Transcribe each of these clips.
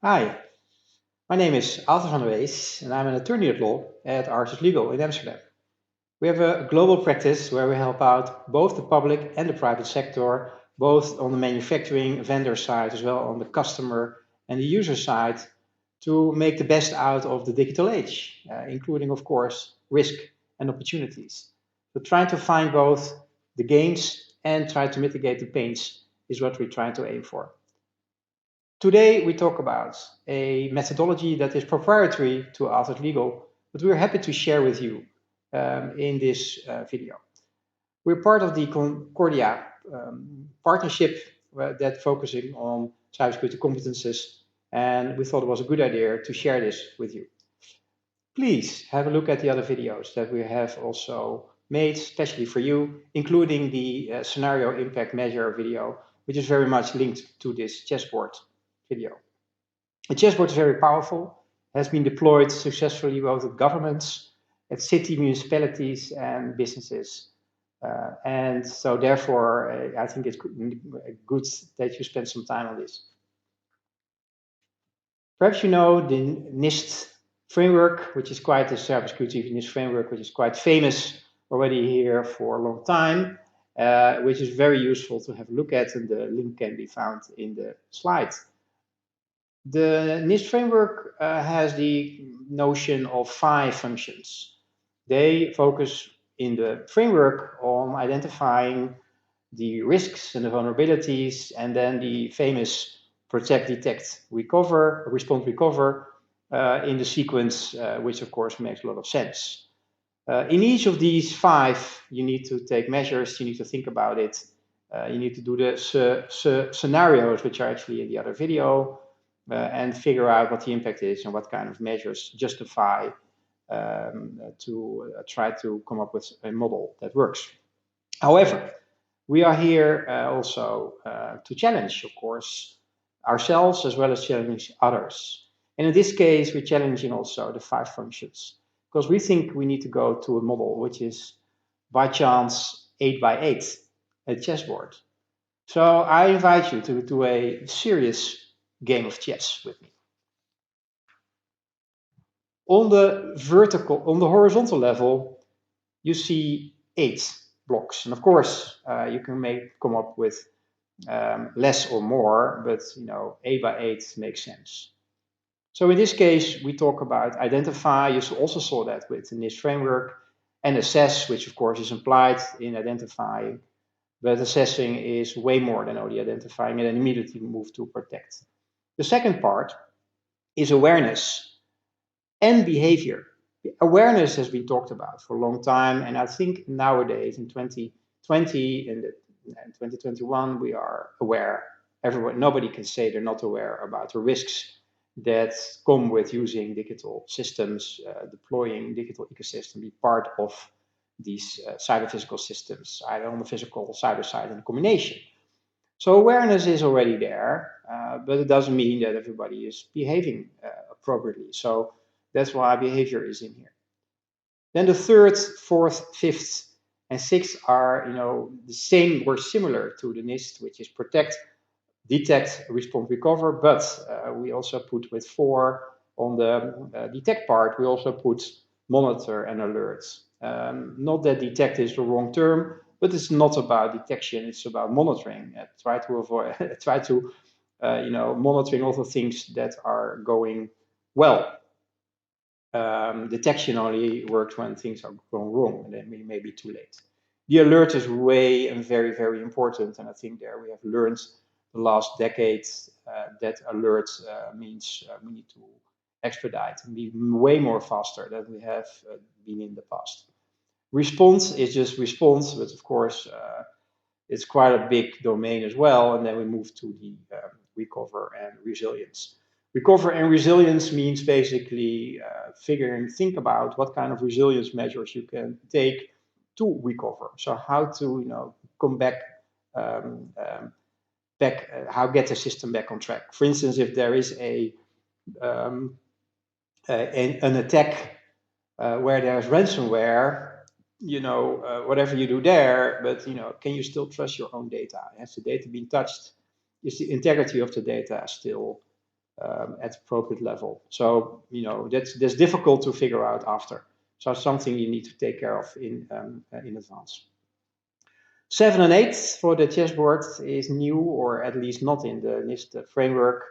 Hi, my name is Arthur van der Wees and I'm an attorney at law at Arthur Legal in Amsterdam. We have a global practice where we help out both the public and the private sector, both on the manufacturing vendor side as well on the customer and the user side, to make the best out of the digital age, including, of course, risk and opportunities. So trying to find both the gains and try to mitigate the pains is what we're trying to aim for. Today, we talk about a methodology that is proprietary to Arthur Legal, but we're happy to share with you in this video. We're part of the CONCORDIA partnership that focusing on cybersecurity competences, and we thought it was a good idea to share this with you. Please have a look at the other videos that we have also made, especially for you, including the scenario impact measure video, which is very much linked to this chessboard video. The chessboard is very powerful, has been deployed successfully both at governments, at city municipalities and businesses. And so therefore, I think it's good that you spend some time on this. Perhaps you know the NIST Framework, which is quite a cybersecurity NIST framework, which is quite famous already here for a long time, which is very useful to have a look at, and the link can be found in the slide. The NIST framework has the notion of 5 functions. They focus in the framework on identifying the risks and the vulnerabilities, and then the famous protect, detect, recover, respond, recover in the sequence, which of course makes a lot of sense. In each of these 5, you need to take measures, you need to think about it, you need to do the scenarios, which are actually in the other video, and figure out what the impact is and what kind of measures justify to try to come up with a model that works. However, we are here also to challenge, of course, ourselves as well as challenge others. And in this case, we're challenging also the 5 functions, because we think we need to go to a model which is by chance 8 by 8, a chessboard. So I invite you to do a serious game of chess with me. On the horizontal level, you see 8 blocks, and of course you can come up with less or more, but 8 by 8 makes sense. So in this case, we talk about identify. You also saw that with the NIST framework, and assess, which of course is implied in identifying, but assessing is way more than only identifying, and then immediately move to protect. The second part is awareness and behavior. Awareness has been talked about for a long time, and I think nowadays in 2020 and 2021 we are aware. Nobody can say they're not aware about the risks that come with using digital systems, deploying digital ecosystem, be part of these cyber-physical systems, either on the physical cyber side and combination. So awareness is already there, but it doesn't mean that everybody is behaving appropriately. So that's why behavior is in here. Then the third, fourth, fifth, and sixth are, the same or similar to the NIST, which is protect, detect, respond, recover. But we also put with 4 on the detect part. We also put monitor and alert. Not that detect is the wrong term, but it's not about detection. It's about monitoring. Try to avoid, monitoring all the things that are going well. Detection only works when things are going wrong, and then we may be too late. The alert is way and very, very important, and I think there we have learned the last decades that alert means we need to expedite and be way more faster than we have been in the past. Response is just response, but of course it's quite a big domain as well, and then we move to the recover and resilience. Recover and resilience means basically think about what kind of resilience measures you can take to recover. So how to come back, how get the system back on track. For instance, if there is an attack where there's ransomware, whatever you do there, but can you still trust your own data? Has the data been touched? Is the integrity of the data still at appropriate level. So, that's difficult to figure out after. So it's something you need to take care of in advance. 7 and 8 for the chessboard is new, or at least not in the NIST framework.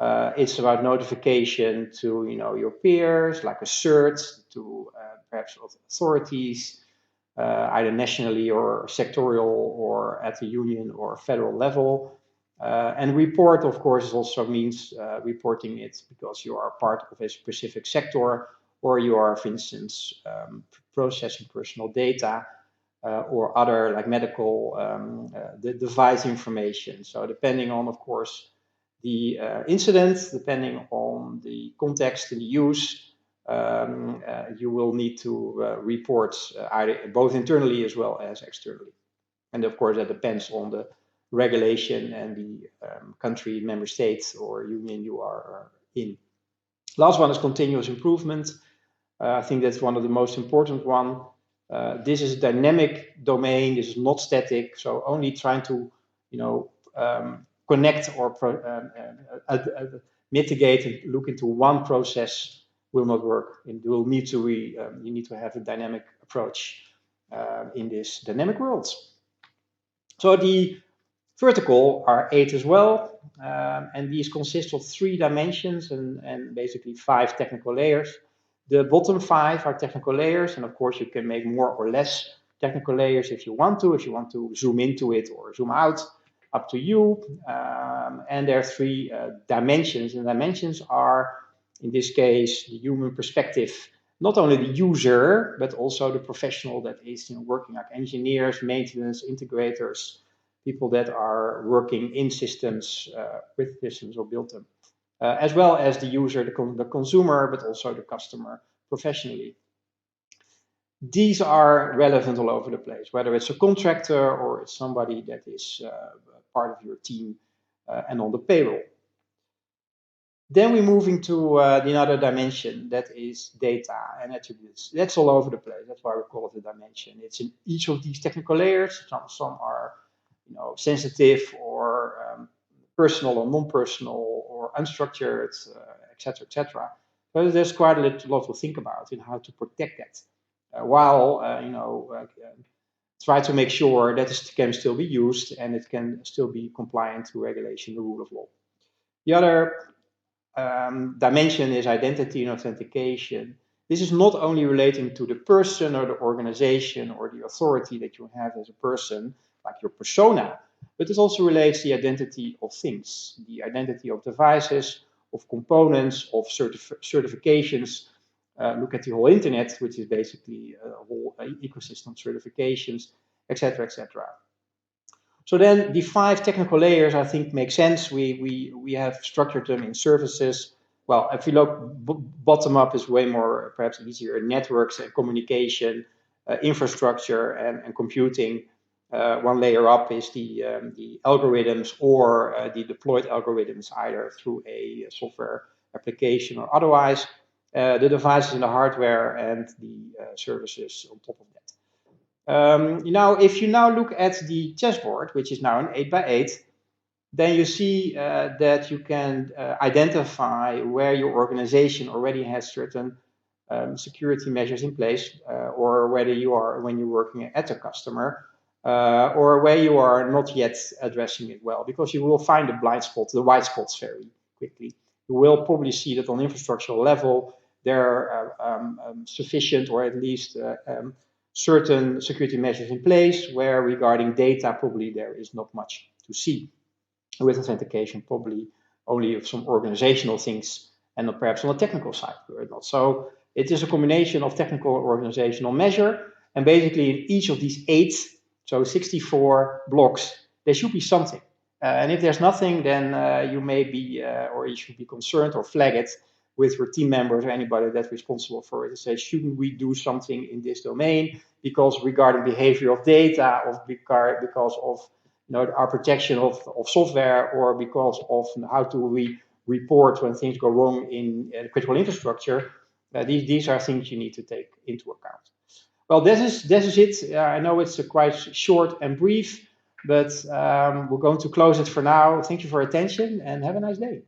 It's about notification to your peers, like a cert to perhaps authorities, either nationally or sectorial or at the union or federal level. And report, of course, also means reporting it because you are part of a specific sector, or you are, for instance, processing personal data or other like medical the device information. So depending on, of course, the incident, depending on the context and the use, you will need to report either both internally as well as externally. And of course, that depends on the regulation and the country, member states, or union you are in. Last one is continuous improvement. I think that's one of the most important one. This is a dynamic domain. This is not static. So only trying to, connect or mitigate and look into one process will not work. It will need to you need to have a dynamic approach in this dynamic world. So the vertical are 8 as well, and these consist of 3 dimensions and basically 5 technical layers. The bottom 5 are technical layers, and of course you can make more or less technical layers if you want to zoom into it or zoom out, up to you. And there are 3 dimensions, and dimensions are, in this case, the human perspective, not only the user, but also the professional that is working, like engineers, maintenance, integrators, people that are working in systems, with systems or build them, as well as the user, the consumer, but also the customer professionally. These are relevant all over the place, whether it's a contractor or it's somebody that is part of your team and on the payroll. Then we move into the other dimension, that is data and attributes. That's all over the place. That's why we call it a dimension. It's in each of these technical layers. Some are sensitive or personal or non-personal or unstructured, etc., etc. But there's quite a lot to think about in how to protect that, while try to make sure that it can still be used and it can still be compliant to regulation, the rule of law. The other dimension is identity and authentication. This is not only relating to the person or the organization or the authority that you have as a person, like your persona, but it also relates the identity of things, the identity of devices, of components, of certifications. Look at the whole internet, which is basically a whole ecosystem, certifications, etc., etc. So then the 5 technical layers, I think, make sense. We have structured them in services. Well, if you look bottom up is way more, perhaps easier. Networks and communication, infrastructure and computing. One layer up is the algorithms or the deployed algorithms, either through a software application or otherwise. The devices and the hardware and the services on top of that. If you now look at the chessboard, which is now an 8x8, then you see that you can identify where your organization already has certain security measures in place, or whether you are, when you're working at a customer, or where you are not yet addressing it well, because you will find the blind spots, the white spots very quickly. You will probably see that on infrastructural level, there are sufficient or at least certain security measures in place, where regarding data, probably there is not much to see. With authentication, probably only of some organizational things and not perhaps on the technical side. So it is a combination of technical or organizational measure, and basically in each of these 8, so 64 blocks, there should be something. And if there's nothing, then you may be, or you should be concerned or flag it with your team members or anybody that's responsible for it, and say, shouldn't we do something in this domain? Because regarding behavior of data, because of our protection of software, or because of how do we report when things go wrong in critical infrastructure, these are things you need to take into account. Well, this is it. I know it's quite short and brief, but we're going to close it for now. Thank you for your attention and have a nice day.